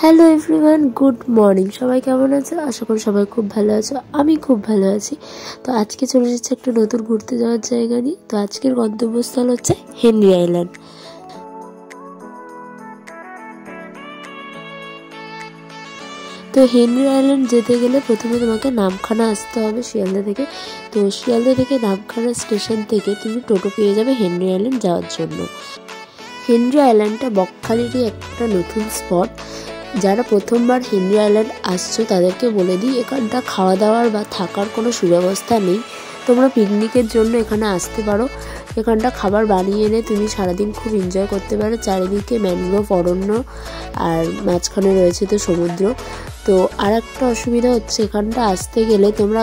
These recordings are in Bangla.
Hello everyone, good morning. সবাই কেমন আছো? আশা করি সবাই খুব ভালো আছো। আমি খুব ভালো আছি। তো আজকে চলে এসেছি একটা নতুন ঘুরতে যাওয়ার জায়গা নিয়ে। তো আজকের গন্তব্যস্থল হচ্ছে হেনরি আইল্যান্ড। তো হেনরি আইল্যান্ড যেতে গেলে প্রথমে তোমাকে নামখানা আসতে হবে শিয়ালদা থেকে। তো শিয়ালদা থেকে নামখানা স্টেশন থেকে তুমি টোটো পেয়ে যাবে হেনরি আইল্যান্ড যাওয়ার জন্য। হেনরি আইল্যান্ডটা বকখালিরই একটা নতুন স্পট। যারা প্রথমবার হেনরি আইল্যান্ড আসছো তাদেরকে বলে দিই, এখানটা খাওয়া দাওয়ার বা থাকার কোনো সুব্যবস্থা নেই। তোমরা পিকনিকের জন্য এখানে আসতে পারো। এখানটা খাবার বানিয়ে এনে তুমি সারাদিন খুব এনজয় করতে পারো। চারিদিকে ম্যানগ্রোভ অরণ্য আর মাঝখানে রয়েছে তো সমুদ্র। তো আর একটা অসুবিধা হচ্ছে, এখানটা আসতে গেলে তোমরা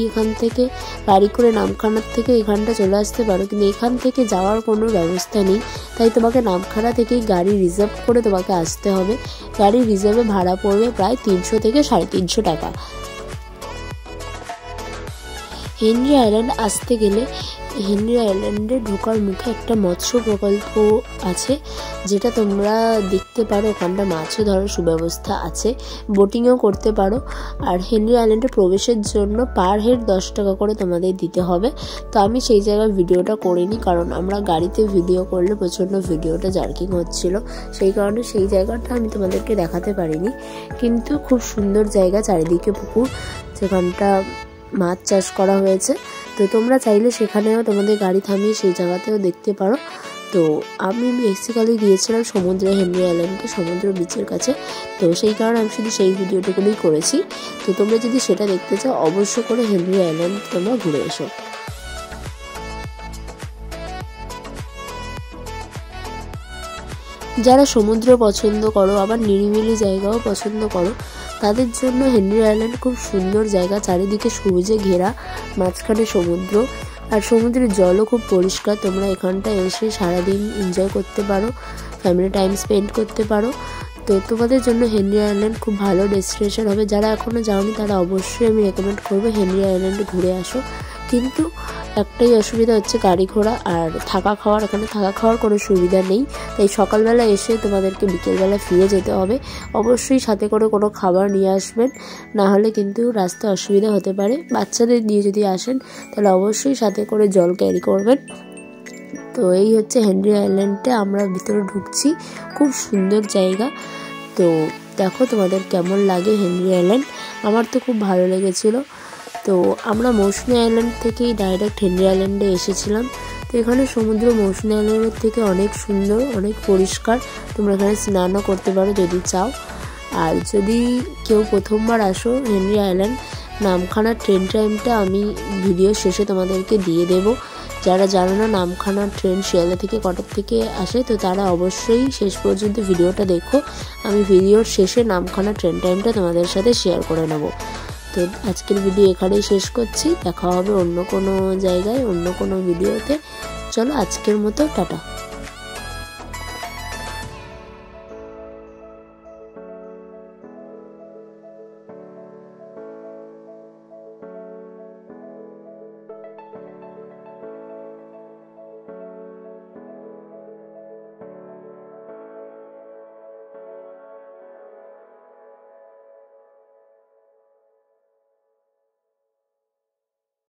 এখান থেকে গাড়ি করে নামখানার থেকে এখানটা চলে আসতে পারো, কিন্তু এখান থেকে যাওয়ার কোনো ব্যবস্থা নেই। তাই তোমাকে নামখানা থেকেই গাড়ি রিজার্ভ করে তোমাকে আসতে হবে। গাড়ি রিজার্ভে ভাড়া পড়বে প্রায় 300 থেকে 350 টাকা। হেনরি আইল্যান্ড আসতে গেলে হেনরি আইল্যান্ডে ঢোকার মুখে একটা মৎস্য প্রকল্প আছে, যেটা তোমরা দেখতে পারো। ওখানটা মাছও ধরার সুব্যবস্থা আছে, বোটিংও করতে পারো। আর হেনরি আইল্যান্ডে প্রবেশের জন্য পার হেড 10 টাকা করে তোমাদের দিতে হবে। তো আমি সেই জায়গায় ভিডিওটা করিনি, কারণ আমরা গাড়িতে ভিডিও করলে প্রচণ্ড ভিডিওটা জার্কিং হচ্ছিল, সেই কারণে সেই জায়গাটা আমি তোমাদেরকে দেখাতে পারিনি। কিন্তু খুব সুন্দর জায়গা, চারিদিকে পুকুর, যেখানটা মাছ চাষ করা হয়েছে। তো তোমরা চাইলে সেখানেও তোমাদের গাড়ি থামিয়ে সেই জায়গাতেও দেখতে পারো। তো আমি বেসিক্যালি গিয়েছিলাম সমুদ্রে, হেনরি আইল্যান্ডে সমুদ্র বিচের কাছে। তো সেই কারণে আমি শুধু সেই ভিডিওটুকুনি করেছি। তো তোমরা যদি সেটা দেখতে চাও অবশ্য করে হেনরি আইল্যান্ড তোমরা ঘুরে এসো। যারা সমুদ্র পছন্দ করো, আবার নিরিবিলি জায়গাও পছন্দ করো, তাদের জন্য হেনরি আইল্যান্ড খুব সুন্দর জায়গা। চারিদিকে সবুজে ঘেরা, মাঝখানে সমুদ্র, আর সমুদ্রের জলও খুব পরিষ্কার। তোমরা এখানটা এসে সারাদিন এনজয় করতে পারো, ফ্যামিলি টাইম স্পেন্ড করতে পারো। তো তোমাদের জন্য হেনরি আইল্যান্ড খুব ভালো ডেস্টিনেশন হবে। যারা এখনও যাওনি তারা অবশ্যই আমি রেকমেন্ড করবো হেনরি আইল্যান্ডে ঘুরে আসো। কিন্তু একটাই অসুবিধা হচ্ছে গাড়ি ঘোড়া আর থাকা খাওয়ার। এখানে থাকা খাওয়ার কোনো সুবিধা নেই, তাই সকালবেলা এসে তোমাদেরকে বিকেলবেলা ফিরে যেতে হবে। অবশ্যই সাথে করে কোনো খাবার নিয়ে আসবেন, না হলে কিন্তু রাস্তায় অসুবিধা হতে পারে। বাচ্চাদের নিয়ে যদি আসেন তাহলে অবশ্যই সাথে করে জল ক্যারি করবেন। তো এই হচ্ছে হেনরি আইল্যান্ডে আমরা ভিতরে ঢুকছি, খুব সুন্দর জায়গা। তো দেখো তোমাদের কেমন লাগে হেনরি আইল্যান্ড। আমার তো খুব ভালো লেগেছিলো। তো আমরা মৌসুমী আইল্যান্ড থেকেই ডাইরেক্ট হেনরি আইল্যান্ডে এসেছিলাম। তো এখানে সমুদ্র মৌসুমী আইল্যান্ডের থেকে অনেক সুন্দর, অনেক পরিষ্কার। তোমরা এখানে স্নানও করতে পারো যদি চাও। আর যদি কেউ প্রথমবার আসো হেনরি আইল্যান্ড, নামখানার ট্রেন টাইমটা আমি ভিডিও শেষে তোমাদেরকে দিয়ে দেবো। যারা জানো না নামখানার ট্রেন শিয়ালদা থেকে কটার থেকে আসে, তো তারা অবশ্যই শেষ পর্যন্ত ভিডিওটা দেখো। আমি ভিডিওর শেষে নামখানা ট্রেন টাইমটা তোমাদের সাথে শেয়ার করে নেবো। তো আজকের ভিডিও এখানেই শেষ করছি। দেখা হবে অন্য কোনো জায়গায়, অন্য কোনো ভিডিওতে। চলো আজকের মতো টাটা।